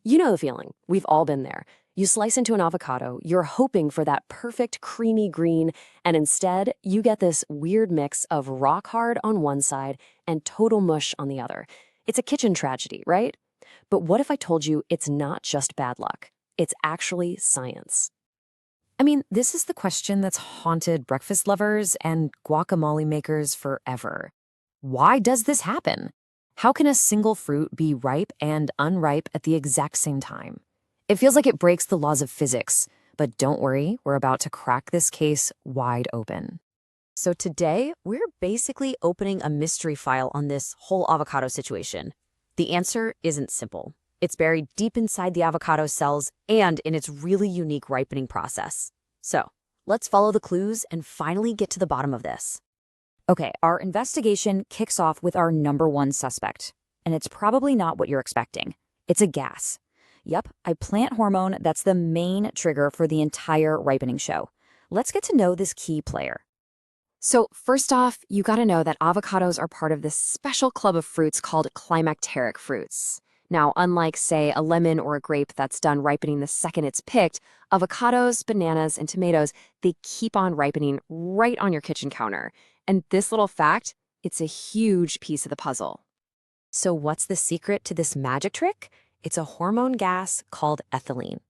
You know the feeling. We've all been there. You slice into an avocado, you're hoping for that perfect creamy green, and instead, you get this weird mix of rock hard on one side and total mush on the other. It's a kitchen tragedy, right? But what if I told you it's not just bad luck? It's actually science. I mean, this is the question that's haunted breakfast lovers and guacamole makers forever. Why does this happen? How can a single fruit be ripe and unripe at the exact same time? It feels like it breaks the laws of physics, but don't worry, we're about to crack this case wide open. So today, we're basically opening a mystery file on this whole avocado situation. The answer isn't simple. It's buried deep inside the avocado cells and in its really unique ripening process. So, let's follow the clues and finally get to the bottom of this. Okay, our investigation kicks off with our number one suspect. And it's probably not what you're expecting. It's a gas. Yep, a plant hormone that's the main trigger for the entire ripening show. Let's get to know this key player. So first off, you gotta know that avocados are part of this special club of fruits called climacteric fruits. Now, unlike, say, a lemon or a grape that's done ripening the second it's picked, avocados, bananas, and tomatoes, they keep on ripening right on your kitchen counter. And this little fact, it's a huge piece of the puzzle. So what's the secret to this magic trick? It's a hormone gas called ethylene.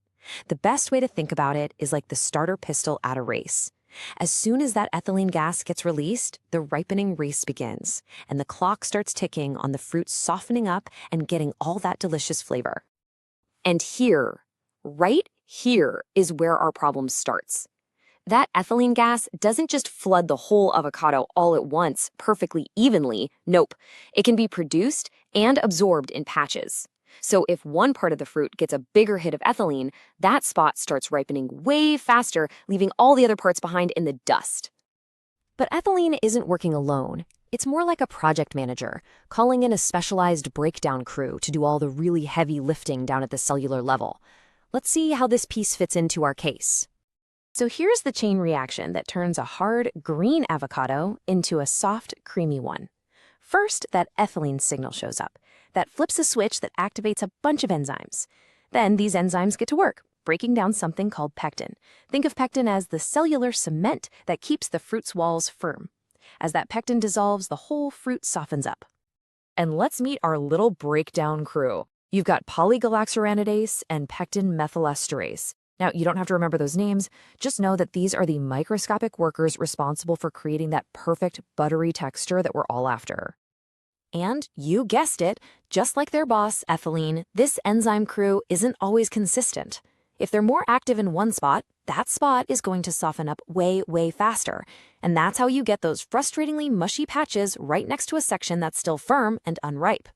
The best way to think about it is like the starter pistol at a race. As soon as that ethylene gas gets released, the ripening race begins, and the clock starts ticking on the fruit softening up and getting all that delicious flavor. And here, right here, is where our problem starts. That ethylene gas doesn't just flood the whole avocado all at once, perfectly evenly. Nope. It can be produced and absorbed in patches. So if one part of the fruit gets a bigger hit of ethylene, that spot starts ripening way faster, leaving all the other parts behind in the dust. But ethylene isn't working alone. It's more like a project manager, calling in a specialized breakdown crew to do all the really heavy lifting down at the cellular level. Let's see how this piece fits into our case. So here's the chain reaction that turns a hard, green avocado into a soft, creamy one. First, that ethylene signal shows up. That flips a switch that activates a bunch of enzymes. Then these enzymes get to work, breaking down something called pectin. Think of pectin as the cellular cement that keeps the fruit's walls firm. As that pectin dissolves, the whole fruit softens up. And let's meet our little breakdown crew. You've got polygalaxuranidase and pectin methylesterase. Now, you don't have to remember those names, just know that these are the microscopic workers responsible for creating that perfect buttery texture that we're all after. And you guessed it, just like their boss, ethylene, this enzyme crew isn't always consistent. If they're more active in one spot, that spot is going to soften up way, way faster. And that's how you get those frustratingly mushy patches right next to a section that's still firm and unripe.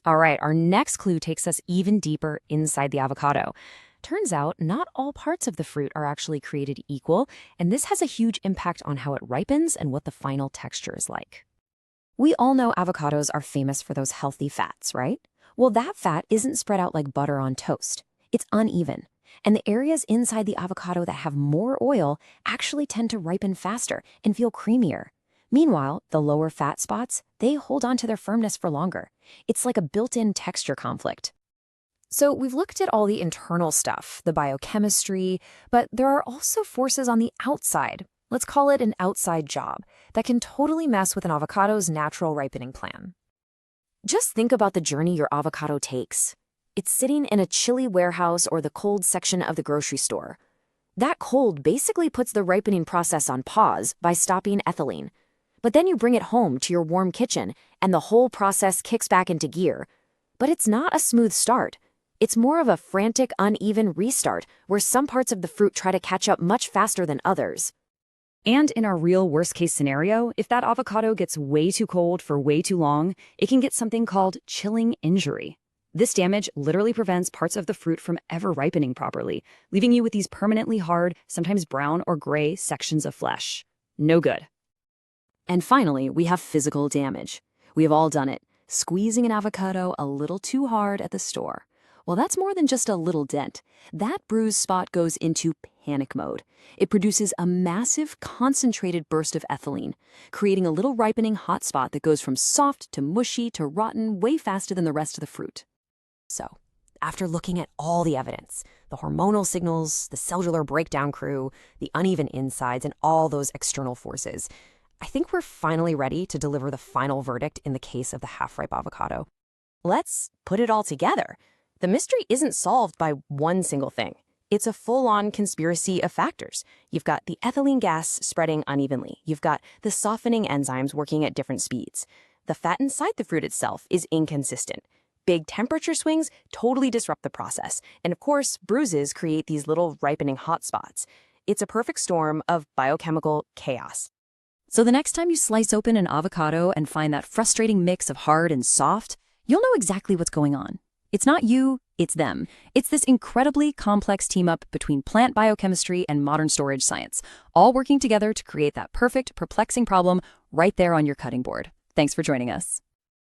All right, our next clue takes us even deeper inside the avocado. Turns out, not all parts of the fruit are actually created equal, and this has a huge impact on how it ripens and what the final texture is like. We all know avocados are famous for those healthy fats, right? Well, that fat isn't spread out like butter on toast. It's uneven. And the areas inside the avocado that have more oil actually tend to ripen faster and feel creamier. Meanwhile, the lower fat spots, they hold on to their firmness for longer. It's like a built-in texture conflict. So we've looked at all the internal stuff, the biochemistry, but there are also forces on the outside. Let's call it an outside job that can totally mess with an avocado's natural ripening plan. Just think about the journey your avocado takes. It's sitting in a chilly warehouse or the cold section of the grocery store. That cold basically puts the ripening process on pause by stopping ethylene. But then you bring it home to your warm kitchen, and the whole process kicks back into gear. But it's not a smooth start. It's more of a frantic, uneven restart where some parts of the fruit try to catch up much faster than others. And in our real worst-case scenario, if that avocado gets way too cold for way too long, it can get something called chilling injury. This damage literally prevents parts of the fruit from ever ripening properly, leaving you with these permanently hard, sometimes brown or gray sections of flesh. No good. And finally, we have physical damage. We have all done it, squeezing an avocado a little too hard at the store. Well, that's more than just a little dent. That bruised spot goes into panic mode. It produces a massive, concentrated burst of ethylene, creating a little ripening hotspot that goes from soft to mushy to rotten way faster than the rest of the fruit. So, After looking at all the evidence, the hormonal signals, the cellular breakdown crew, the uneven insides, and all those external forces, I think we're finally ready to deliver the final verdict in the case of the half-ripe avocado. Let's put it all together. The mystery isn't solved by one single thing. It's a full-on conspiracy of factors. You've got the ethylene gas spreading unevenly. You've got the softening enzymes working at different speeds. The fat inside the fruit itself is inconsistent. Big temperature swings totally disrupt the process. And of course, bruises create these little ripening hotspots. It's a perfect storm of biochemical chaos. So the next time you slice open an avocado and find that frustrating mix of hard and soft, you'll know exactly what's going on. It's not you, it's them. It's this incredibly complex team-up between plant biochemistry and modern storage science, all working together to create that perfect, perplexing problem right there on your cutting board. Thanks for joining us.